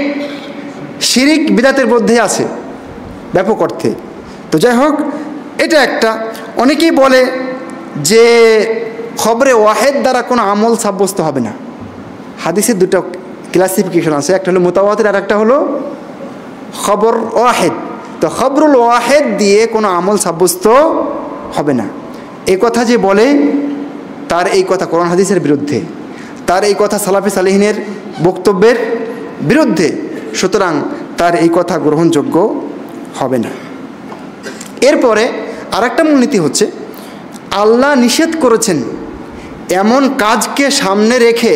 শিরিক বিদআতের মধ্যে আছে ব্যাপক অর্থে। তো যাই হোক, এটা একটা। অনেকেই বলে যে খবরে ওয়াহেদ দ্বারা কোনো আমল সাব্যস্ত হবে না। হাদিসের 2টা ক্লাসিফিকেশন আছে, একটা হলো মুতাওয়াতির আর একটা হলো খবর ওয়াহেদ। তো খবরুল ওয়াহেদ দিয়ে কোনো আমল সাব্যস্ত হবে না, এই কথা যে বলে তার এই কথা কোরআন হাদিসের বিরুদ্ধে, তার এই কথা সালাফে সালেহিনের বক্তব্যের বিরুদ্ধে। সুতরাং তার এই কথা গ্রহণযোগ্য হবে না। এরপরে আরেকটা মূলনীতি হচ্ছে, আল্লাহ নিষেধ করেছেন এমন কাজকে সামনে রেখে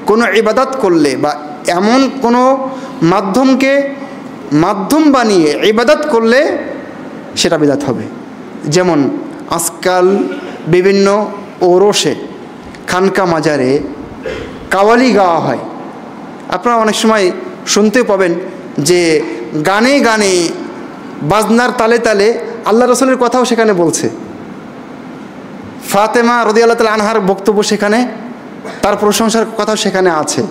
কোনো ইবাদত করলে বা এমন কোনো মাধ্যমকে মাধ্যম বানিয়ে ইবাদত করলে সেটা বিদআত হবে। যেমন আজকাল বিভিন্ন ওরসে, খানকা মাজারে কাওয়ালি গাওয়া হয়। আপনারা অনেক সময় শুনতে পাবেন যে গানে গানে, বাজনার তালে তালে আল্লাহ রসুলের কথাও সেখানে বলছে। ফাতেমা রাদিয়াল্লাহু তাআলা আনহার বক্তব্য সেখানে, তার প্রশংসার কথাও সেখানে আছে।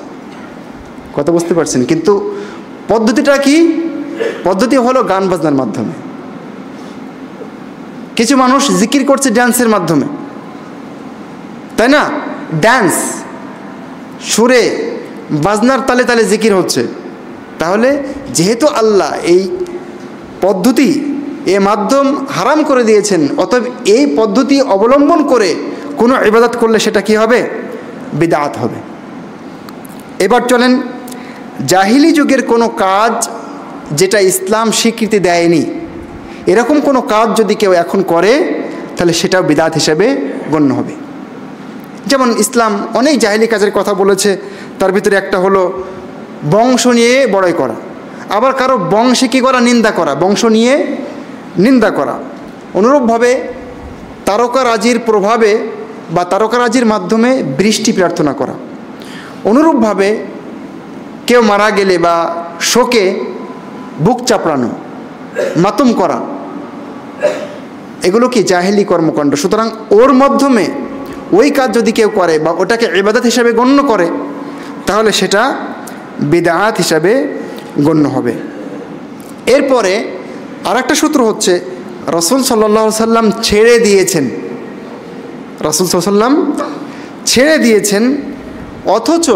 কথা বুঝতে পারছেন? কিন্তু পদ্ধতিটা কি? পদ্ধতি হলো গান বাজনার মাধ্যমে। কিছু মানুষ জিকির করছে ড্যান্সের মাধ্যমে, তাই না? ড্যান্স, সুরে, বাজনার তালে তালে জিকির হচ্ছে। তাহলে যেহেতু আল্লাহ এই পদ্ধতি, এ মাধ্যম হারাম করে দিয়েছেন, অতএব এই পদ্ধতি অবলম্বন করে কোনো ইবাদত করলে সেটা কি হবে? বিদআত হবে। এবার চলেন, জাহিলি যুগের কোনো কাজ যেটা ইসলাম স্বীকৃতি দেয়নি, এরকম কোনো কাজ যদি কেউ এখন করে তাহলে সেটাও বিদআত হিসেবে গণ্য হবে। যেমন ইসলাম অনেক জাহিলি কাজের কথা বলেছে, তার ভিতরে একটা হলো বংশ নিয়ে বড়াই করা, আবার কারো বংশে কী করা? নিন্দা করা, বংশ নিয়ে নিন্দা করা। অনুরূপভাবে তারকারাজির প্রভাবে বা তারকারাজির মাধ্যমে বৃষ্টি প্রার্থনা করা। অনুরূপভাবে কেউ মারা গেলে বা শোকে বুক চাপড়ানো, মাতম করা, এগুলো কি জাহেলি কর্মকাণ্ড। সুতরাং ওর মাধ্যমে ওই কাজ যদি কেউ করে বা ওটাকে ইবাদত হিসাবে গণ্য করে তাহলে সেটা বিদআত হিসাবে গণ্য হবে। এরপরে আর একটা সূত্র হচ্ছে, রাসূল সাল্লাল্লাহু আলাইহি সাল্লাম ছেড়ে দিয়েছেন, রাসূল সাল্লাল্লাহু আলাইহি সাল্লাম ছেড়ে দিয়েছেন, অথচ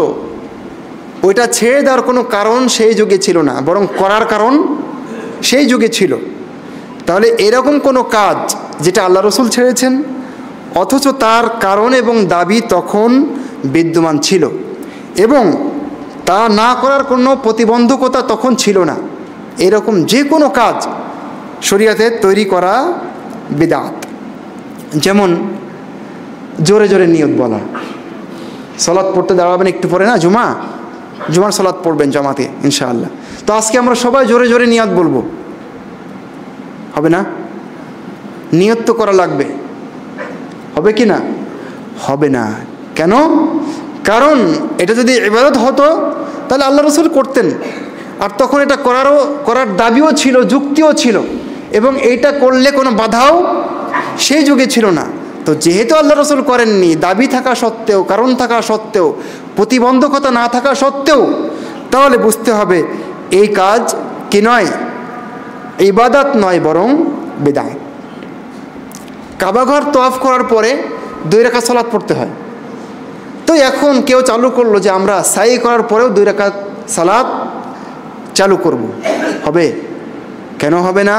ওইটা ছেড়ে দেওয়ার কোনো কারণ সেই যুগে ছিল না, বরং করার কারণ সেই যুগে ছিল। তাহলে এরকম কোনো কাজ যেটা আল্লাহ রসুল ছেড়েছেন অথচ তার কারণ এবং দাবি তখন বিদ্যমান ছিল, এবং তা না করার কোনো প্রতিবন্ধকতা তখন ছিল না। এরকম যে কোনো কাজ শরীয়তে তৈরি করা বিদআত। যেমন জোরে জোরে নিয়ত বলা, সালাত পড়তে দাঁড়াবেন একটু পরে না, জুমার সালাত পড়বেন জামাতে ইনশাআল্লাহ। তো আজকে আমরা সবাই জোরে জোরে নিয়ত বলবো, হবে না? নিয়ত তো করা লাগবে, হবে কি না? হবে না। কেন? কারণ এটা যদি ইবাদত হতো তাহলে আল্লাহ রাসূল করতেন, আর তখন এটা করার দাবিও ছিল, যুক্তিও ছিল, এবং এইটা করলে কোনো বাধাও সেই যুগে ছিল না। তো যেহেতু আল্লাহ রাসূল করেননি, দাবি থাকা সত্ত্বেও, কারণ থাকা সত্ত্বেও, প্রতিবন্ধকতা না থাকা সত্ত্বেও, তাহলে বুঝতে হবে এই কাজ কি নয়, ইবাদত নয়, বরং বিদআত। কাবাঘর তওয়াফ করার পরে 2 রাকাত সালাত পড়তে হয়। তো এখন কেউ চালু করলো যে আমরা সাই করার পরেও 2 রাকাত সালাত চালু করব, হবে? কেন হবে না?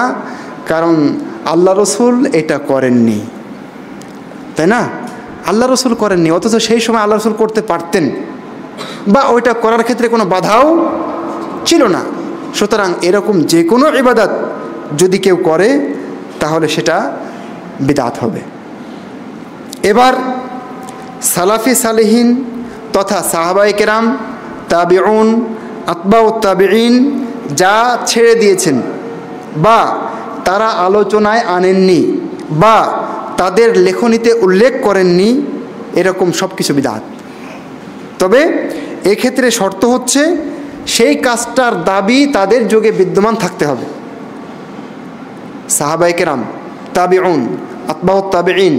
কারণ আল্লাহ রসুল এটা করেননি, তাই না? আল্লাহ রসুল করেননি, অথচ সেই সময় আল্লাহ রসুল করতে পারতেন, বা ওইটা করার ক্ষেত্রে কোনো বাধাও ছিল না। সুতরাং এরকম যে কোনো ইবাদত যদি কেউ করে তাহলে সেটা বিদআত হবে। এবার সালাফি সালেহিন তথা সাহাবায়ে কেরাম, তাবিউন, আতবাউত তাবিঈন যা ছেড়ে দিয়েছেন বা তারা আলোচনায় আনেননি বা তাদের লেখনীতে উল্লেখ করেননি, এরকম সব কিছু বিদআত। তবে এক্ষেত্রে শর্ত হচ্ছে সেই কাজটার দাবি তাদের যুগে বিদ্যমান থাকতে হবে। সাহাবায়ে কেরাম, তাবিউন, আতবাউত তাবিঈন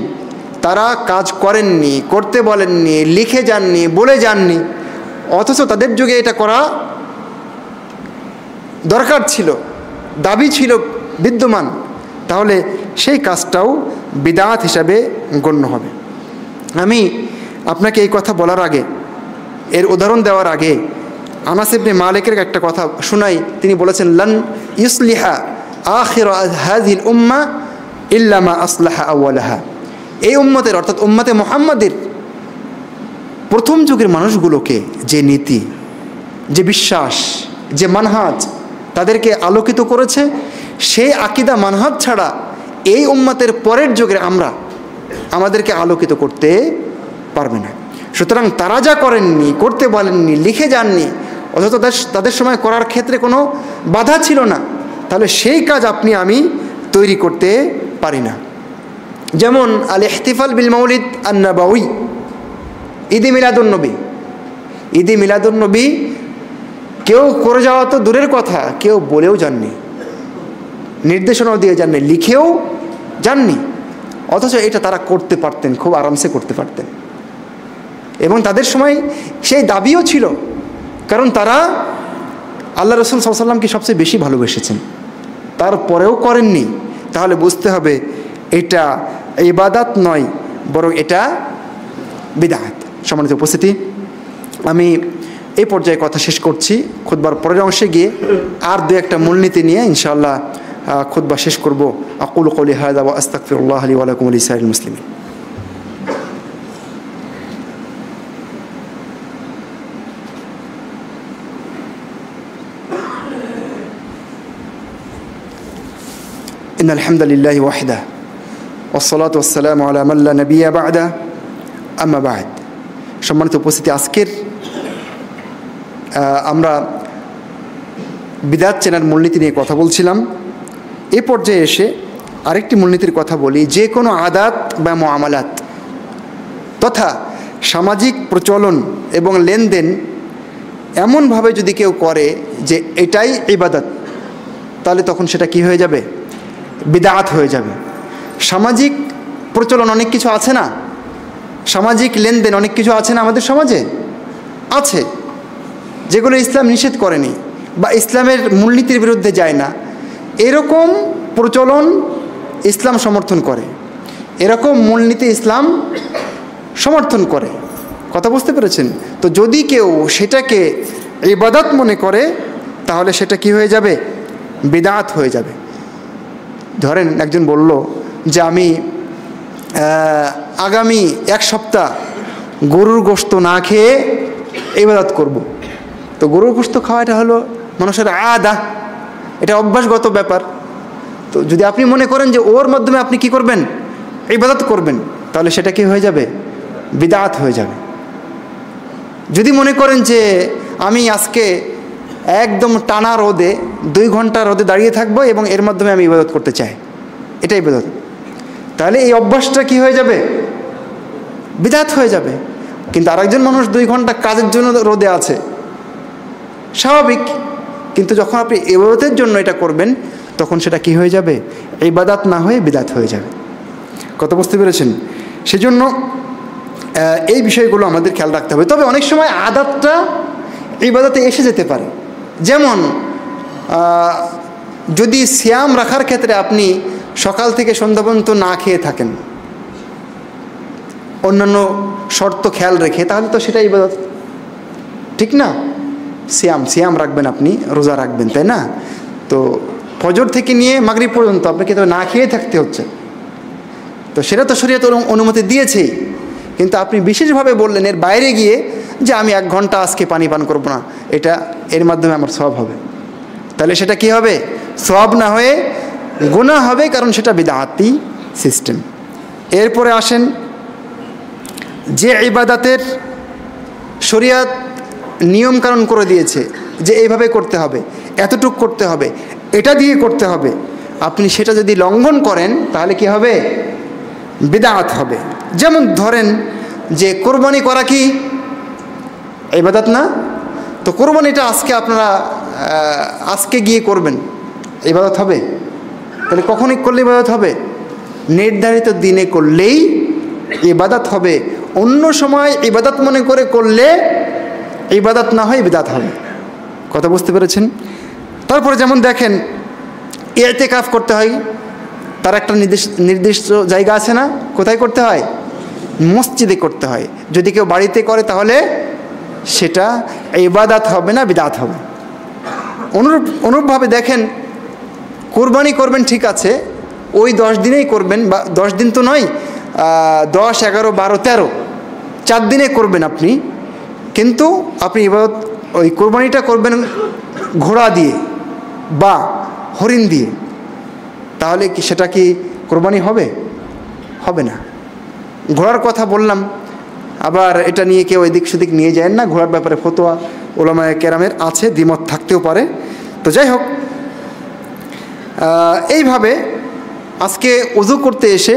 তারা কাজ করেননি, করতে বলেননি, লিখে যাননি, বলে যাননি, অথচ তাদের যুগে এটা করা দরকার ছিল, দাবি ছিল বিদ্যমান, তাহলে সেই কাজটাও বিদআত হিসাবে গণ্য হবে। আমি আপনাকে এই কথা বলার আগে, এর উদাহরণ দেওয়ার আগে আনাস ইবনে মালিকের একটা কথা শোনাই। তিনি বলেছেন, লান ইউসলিহা আখির হাযিহিল উম্মাহ ইল্লা মা আসলাহা আওয়ালাহা। এই উম্মতের, অর্থাৎ উম্মতে মুহাম্মাদের প্রথম যুগের মানুষগুলোকে যে নীতি, যে বিশ্বাস, যে মানহাজ তাদেরকে আলোকিত করেছে, সেই আকীদা মানহাজ ছাড়া এই উম্মতের পরের যুগের আমাদেরকে আলোকিত করতে পারবে না। সুতরাং তারা যা করেননি, করতে বলেননি, লিখে যাননি, অথচ তাদের সময় করার ক্ষেত্রে কোনো বাধা ছিল না, তাহলে সেই কাজ আপনি আমি তৈরি করতে পারি না। যেমন আল ইহতিফাল বিল মাউলিদ আন-নববী, ঈদে মিলাদুন্নবী। ঈদে মিলাদুন্নবী কেউ করে যাওয়া তো দূরের কথা, কেউ বলেও যাননি, নির্দেশনাও দিয়ে যাননি, লিখেও যাননি, অথচ এটা তারা করতে পারতেন, খুব আরামসে করতে পারতেন। এবং তাদের সময় সেই দাবিও ছিল, কারণ তারা আল্লাহ রাসূল সাল্লাল্লাহু আলাইহি ওয়াসাল্লামকে সবচেয়ে বেশি ভালোবেসেছেন, তারপরেও করেননি। তাহলে বুঝতে হবে এটা ইবাদত নয়, বরং এটা বিদআত। সম্মানিত উপস্থিতি, আমি এই পর্যায়ে কথা শেষ করছি। খুতবার পরের অংশে গিয়ে আর 2-1টা মূলনীতি নিয়ে ইনশাআল্লাহ খুতবা শেষ করব। আকুলু কওলি হাযা ওয়া আস্তাগফিরুল্লাহ লি ওয়া লাকুম ওয়া লিসাইরিল মুসলিমিন। ইন্নাল হামদালিল্লাহি ওয়াহদাহু ওয়াসসালাতু ওয়াসসালামু আলা মান লা নাবিয়্যা বা'দা, আম্মা বা'দ। সম্মানিত উপস্থিতি, আজকের আমরা বিদআত চেনার মূলনীতি নিয়ে কথা বলছিলাম। এ পর্যায়ে এসে আরেকটি মূলনীতির কথা বলি। যে কোনো আদাত বা মুআমালাত তথা সামাজিক প্রচলন এবং লেনদেন এমনভাবে যদি কেউ করে যে এটাই ইবাদত, তাহলে তখন সেটা কি হয়ে যাবে? বিদআত হয়ে যাবে। সামাজিক প্রচলন অনেক কিছু আছে না, সামাজিক লেনদেন অনেক কিছু আছে না আমাদের সমাজে, আছে, যেগুলো ইসলাম নিষেধ করেনি বা ইসলামের মূলনীতির বিরুদ্ধে যায় না। এরকম প্রচলন ইসলাম সমর্থন করে, এরকম মূলনীতি ইসলাম সমর্থন করে। কথা বুঝতে পেরেছেন? তো যদি কেউ সেটাকে ইবাদত মনে করে তাহলে সেটা কি হয়ে যাবে? বিদআত হয়ে যাবে। ধরেন একজন বলল যে আমি আগামী 1 সপ্তাহ গরুর গোশত না খেয়ে ইবাদত করব। তো গরুর গোশত খাওয়া এটা হলো মানুষের আদা, এটা অভ্যাসগত ব্যাপার। তো যদি আপনি মনে করেন যে ওর মাধ্যমে আপনি কি করবেন, ইবাদত করবেন, তাহলে সেটা কি হয়ে যাবে, বিদআত হয়ে যাবে। যদি মনে করেন যে আমি আজকে একদম টানা রোদে 2 ঘন্টা রোদে দাঁড়িয়ে থাকবো এবং এর মাধ্যমে আমি ইবাদত করতে চাই, এটা ইবাদত, তাহলে এই অভ্যাসটা কি হয়ে যাবে, বিদআত হয়ে যাবে। কিন্তু আরেকজন মানুষ 2 ঘন্টা কাজের জন্য রোদে আছে, স্বাভাবিক, কিন্তু যখন আপনি ইবাদতের জন্য এটা করবেন তখন সেটা কি হয়ে যাবে, ইবাদত না হয়ে বিদআত হয়ে যাবে। কথা বুঝতে পেরেছেন? সেজন্য এই বিষয়গুলো আমাদের খেয়াল রাখতে হবে। তবে অনেক সময় আদাতটা ইবাদতে এসে যেতে পারে। যেমন যদি সিয়াম রাখার ক্ষেত্রে আপনি সকাল থেকে সন্ধ্যা পর্যন্ত না খেয়ে থাকেন অন্যান্য শর্ত খেয়াল রেখে, তাহলে তো সেটা ইবাদত, ঠিক না? সিয়াম রাখবেন, আপনি রোজা রাখবেন, তাই না? তো ফজর থেকে নিয়ে মাগরিব পর্যন্ত আপনাকে তো না খেয়ে থাকতে হচ্ছে, তো সেটা তো শরীয়ত অনুমতি দিয়েছেই। কিন্তু আপনি বিশেষভাবে বললেন এর বাইরে গিয়ে যে আমি 1 ঘন্টা আজকে পানি পান করব না, এটা এর মাধ্যমে আমার সওয়াব হবে, তাহলে সেটা কি হবে, সওয়াব না হয়ে গুনাহ হবে, কারণ সেটা বিদআতি সিস্টেম। এরপরে আসেন যে ইবাদতের শরীয়ত নিয়মকানুন করে দিয়েছে যে এইভাবে করতে হবে, এতটুক করতে হবে, এটা দিয়ে করতে হবে, আপনি সেটা যদি লঙ্ঘন করেন তাহলে কি হবে, বিদআত হবে। যেমন ধরেন যে কোরবানি করা কি ইবাদত না? তো কোরবানিটা আজকে আপনারা আজকে গিয়ে করবেন, ইবাদত হবে? তাহলে কখনই করলে ইবাদত হবে? নির্ধারিত দিনে করলেই ইবাদত হবে, অন্য সময় ইবাদত মনে করে করলে ইবাদত না হয় বিদআত হবে। কথা বুঝতে পেরেছেন? তারপরে যেমন দেখেন ইতিকাফ করতে হয়, তার একটা নির্দিষ্ট জায়গা আছে না, কোথায় করতে হয়, মসজিদে করতে হয়। যদি কেউ বাড়িতে করে তাহলে সেটা ইবাদত হবে না, বিদআত হবে। অনুরূপভাবে দেখেন কুরবানি করবেন, ঠিক আছে, ওই 10 দিনেই করবেন, বা 10 দিন তো নয়, 10, 11, 12, 13, 4 দিনে করবেন আপনি, কিন্তু আপনি ইবাদত ওই কোরবানিটা করবেন ঘোড়া দিয়ে বা হরিণ দিয়ে, তাহলে কি সেটা কি কোরবানি হবে? হবে না। ঘোড়ার কথা বললাম, আবার এটা নিয়ে কেউ এদিক সেদিক নিয়ে যায় না, ঘোড়ার ব্যাপারে ফতোয়া উলামায়ে কেরামের আছে, দ্বিমত থাকতেও পারে। তো যাই হোক, এইভাবে আজকে ওযু করতে এসে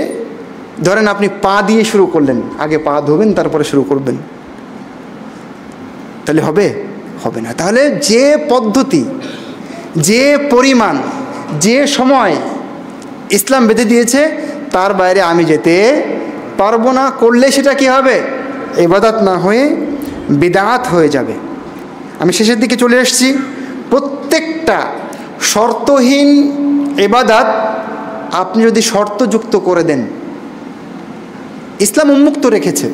ধরেন আপনি পা দিয়ে শুরু করলেন, আগে পা ধোবেন তারপরে শুরু করবেন, তাহলে হবে? হবে না। তাহলে যে পদ্ধতি, যে পরিমাণ, যে সময় ইসলাম বেঁধে দিয়েছে তার বাইরে আমি যেতে পারবো না, করলে সেটা কি হবে, ইবাদত না হয়ে বিদআত হয়ে যাবে। আমি শেষের দিকে চলে এসেছি। প্রত্যেকটা শর্তহীন ইবাদত আপনি যদি শর্তযুক্ত করে দেন, ইসলাম উন্মুক্ত রেখেছে,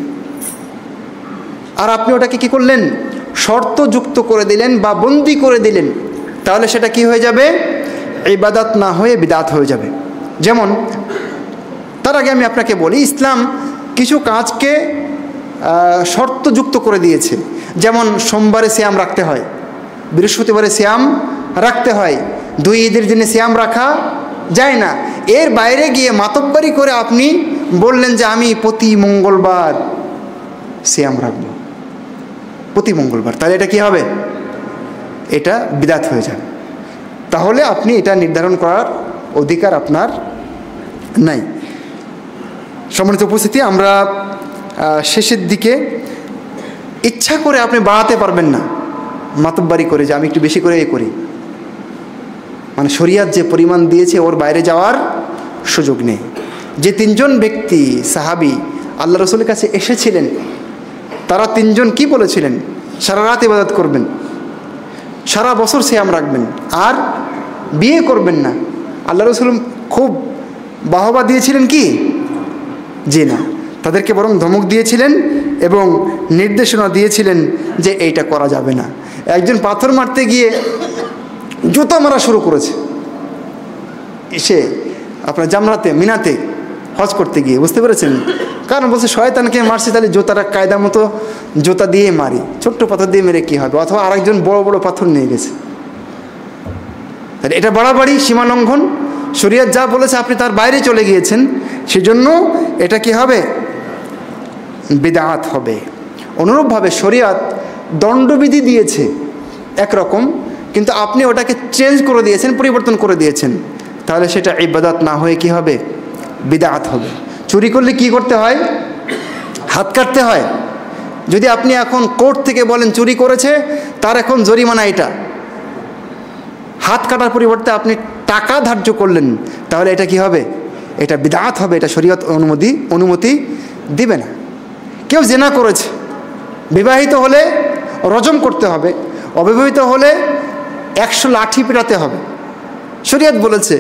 আর আপনি ওটাকে কি করলেন, শর্তযুক্ত করে দিলেন বা বন্দি করে দিলেন, তাহলে সেটা কি হয়ে যাবে, ইবাদত না হয়ে বিদআত হয়ে যাবে। যেমন তার আগে আমি আপনাকে বলি, ইসলাম কিছু কাজকে শর্তযুক্ত করে দিয়েছে। যেমন সোমবারে সিয়াম রাখতে হয়, বৃহস্পতিবারে সিয়াম রাখতে হয়, 2 ঈদের দিনে সিয়াম রাখা যায় না। এর বাইরে গিয়ে মাতব্বরি করে আপনি বললেন যে আমি প্রতি মঙ্গলবার সিয়াম রাখব, প্রতি মঙ্গলবার, তাহলে এটা কি হবে, এটা বিদআত হয়ে যাবে। তাহলে আপনি এটা নির্ধারণ করার অধিকার আপনার নাই। সম্মানিত উপস্থিতি, আমরা শেষের দিকে, ইচ্ছা করে আপনি বাড়াতে পারবেন না মাতব্বরি করে যে আমি একটু বেশি করে করি, মানে শরীয়ত যে পরিমাণ দিয়েছে ওর বাইরে যাওয়ার সুযোগ নেই। যে 3 জন ব্যক্তি সাহাবী আল্লাহ রাসূলের কাছে এসেছিলেন, তারা 3 জন কি বলেছিলেন, সারা রাত ইবাদত করবেন, সারা বছর সিয়াম রাখবেন, আর বিয়ে করবেন না। আল্লাহ রাসূল খুব বাহবা দিয়েছিলেন কি, জি না, তাদেরকে বরং ধমক দিয়েছিলেন এবং নির্দেশনা দিয়েছিলেন যে এইটা করা যাবে না। একজন পাথর মারতে গিয়ে জুতা মারা শুরু করেছে, এসে আপনার জামরাতে, মিনাতে হজ করতে গিয়ে, বুঝতে পেরেছেন, কারণ বলছে শয়তানকে মারছি, তাহলে জুতাটা কায়দা মতো জুতা দিয়ে মারি, ছোট্ট পাথর দিয়ে মেরে কী হবে, অথবা আরেকজন বড় বড় পাথর নিয়ে গেছে। তাহলে এটা বাড়াবাড়ি, সীমা লঙ্ঘন, শরীয়ত যা বলেছে আপনি তার বাইরে চলে গিয়েছেন, সেজন্য এটা কি হবে? বিদআত হবে। অনুরূপভাবে শরীয়ত দণ্ডবিধি দিয়েছে একরকম, কিন্তু আপনি ওটাকে চেঞ্জ করে দিয়েছেন, পরিবর্তন করে দিয়েছেন, তাহলে সেটা ইবাদত না হয়ে কি হবে? বিদআত হবে। চুরি করলে কি করতে হয়? হাত কাটতে হয়। যদি আপনি এখন কোর্ট থেকে বলেন চুরি করেছে, তার এখন জরিমানা এটা, হাত কাটার পরিবর্তে আপনি টাকা ধার্য করলেন, তাহলে এটা কি হবে? এটা বিদআত হবে। এটা শরীয়ত অনুমতি দিবে না। কেউ জিনা করেছে, বিবাহিত হলে রজম করতে হবে, অবিবাহিত হলে 100 লাঠি পেটাতে হবে, শরীয়ত বলেছে।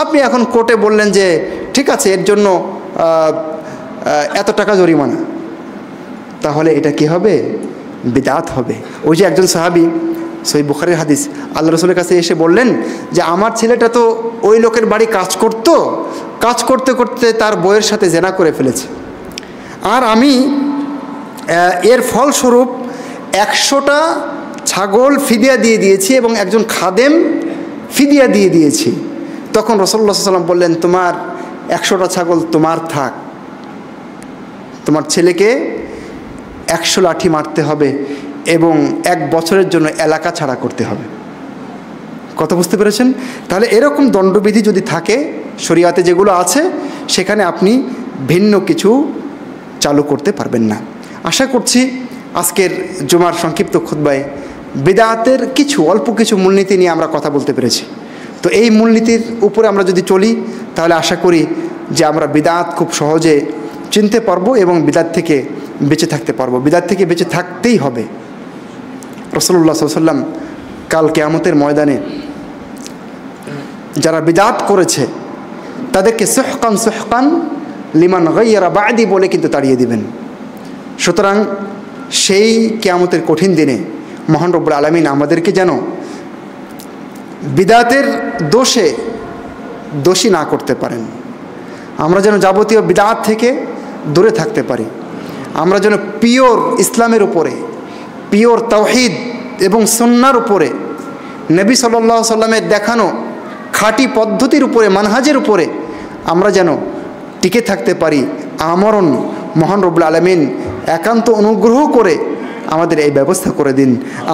আপনি এখন কোর্টে বললেন যে ঠিক আছে, এর জন্য এত টাকা জরিমানা, তাহলে এটা কি হবে? বিদআত হবে। ওই যে একজন সাহাবী, সহিহ বুখারীর হাদিস, আল্লাহ রাসূলের কাছে এসে বললেন যে আমার ছেলেটা তো ওই লোকের বাড়ি কাজ করতে করতে তার বউয়ের সাথে জেনা করে ফেলেছে, আর আমি এর ফলস্বরূপ 100টা ছাগল ফিদিয়া দিয়ে দিয়েছি এবং একজন খাদেম ফিদিয়া দিয়ে দিয়েছি। তখন রাসূলুল্লাহ সাল্লাল্লাহু আলাইহি ওয়াসাল্লাম বললেন, তোমার 100টা ছাগল তোমার থাক, তোমার ছেলেকে 100 লাঠি মারতে হবে এবং 1 বছরের জন্য এলাকা ছাড়া করতে হবে। কথা বুঝতে পেরেছেন? তাহলে এরকম দণ্ডবিধি যদি থাকে শরীয়তে যেগুলো আছে, সেখানে আপনি ভিন্ন কিছু চালু করতে পারবেন না। আশা করছি আজকের জুমার সংক্ষিপ্ত খুতবায় বিদআতের অল্প কিছু মূলনীতি নিয়ে আমরা কথা বলতে পেরেছি। তো এই মূলনীতির উপরে আমরা যদি চলি, তাহলে আশা করি যে আমরা বিদআত খুব সহজে চিনতে পারবো এবং বিদআত থেকে বেঁচে থাকতে পারবো। বিদআত থেকে বেঁচে থাকতেই হবে। রাসূলুল্লাহ সাল্লাল্লাহু আলাইহি ওয়াসাল্লাম কাল কিয়ামতের ময়দানে যারা বিদআত করেছে তাদেরকে সুহকান লিমান গায়্যারা বা'দি বলে কিন্তু তাড়িয়ে দিবেন। সুতরাং সেই কিয়ামতের কঠিন দিনে মহান রব্বুল আলামিন আমাদেরকে যেন বিদআতের দোষী না করতে পারেন, আমরা যেন যাবতীয় বিদআত থেকে দূরে থাকতে পারি, আমরা যেন পিওর ইসলামের উপরে, পিওর তাওহীদ এবং সুন্নাহর উপরে, নবী সাল্লাল্লাহু আলাইহি সাল্লামের দেখানো খাঁটি পদ্ধতির উপরে, মানহাজের উপরে আমরা যেন টিকে থাকতে পারি। আমরণ মহান রব্বুল আলামিন একান্ত অনুগ্রহ করে আমাদের এই ব্যবস্থা করে দিন।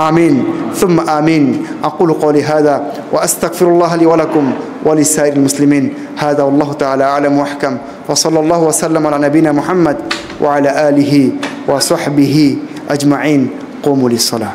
আমিন সুম্মা আমিন। আকুলু কওলি হাযা ওয়া আস্তাগফিরুল্লাহ লি ওয়া লাকুম ওয়া লিসাইরিল মুসলিমিন। হাযা আল্লাহু তাআলা আ'লাম ওয়া আহকাম ওয়া সাল্লাল্লাহু ওয়া সাল্লাম আলা নবিনা মুহাম্মদ ওয়া আলা আলিহি ওয়া সাহবিহি আজমাইন। কুমু লিস-সালাহ।